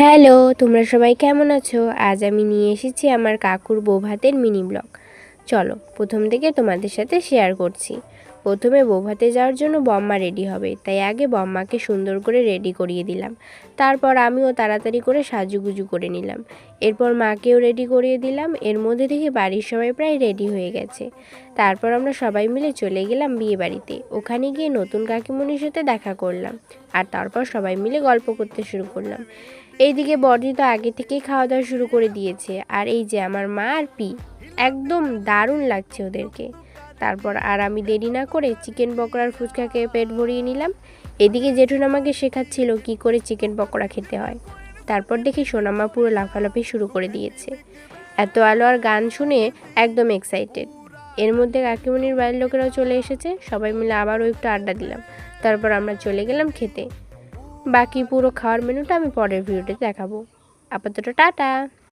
Hello, তোমরা সবাই কেমন আছো? আজ আমি নিয়ে এসেছি আমার কাকুর বউ ভাতের মিনি ব্লগ। চলো প্রথম থেকে তোমাদের সাথে শেয়ার করছি। প্রথমে বউ ভাতে যাওয়ার জন্য বম্মা রেডি হবে, তাই আগে বম্মাকে সুন্দর করে রেডি করিয়ে দিলাম। তারপর আমিও তাড়াতাড়ি করে সাজুগুজু করে নিলাম। এরপর মাকেও রেডি করিয়ে দিলাম। এর মধ্যে দেখি বাড়ির সবাই প্রায় রেডি হয়ে গেছে। তারপর আমরা সবাই মিলে চলে গেলাম বিয়ে বাড়িতে। ওখানে গিয়ে নতুন কাকিমণির সাথে দেখা করলাম, আর তারপর সবাই মিলে গল্প করতে শুরু করলাম। এইদিকে বড়দি তো আগে থেকেই খাওয়া দাওয়া শুরু করে দিয়েছে, আর এই যে আমার মা আর পি, একদম দারুণ লাগছে ওদেরকে। তারপর আর আমি দেরি না করে চিকেন পকোড়ার ফুচকা খেয়ে পেট ভরিয়ে নিলাম। এদিকে জেঠুন আমাকে শেখাচ্ছিল কি করে চিকেন পকোড়া খেতে হয়। তারপর দেখি সোনামা পুরো লাফালাফি শুরু করে দিয়েছে। এত আলো আর গান শুনে একদম এক্সাইটেড। এর মধ্যে কাকিমণির বাড়ির লোকেরাও চলে এসেছে, সবাই মিলে আবারও একটু আড্ডা দিলাম। তারপর আমরা চলে গেলাম খেতে। বাকি পুরো খাওয়ার মেনুটা আমি পরের ভিডিওতে দেখাবো। আপাতত টাটা।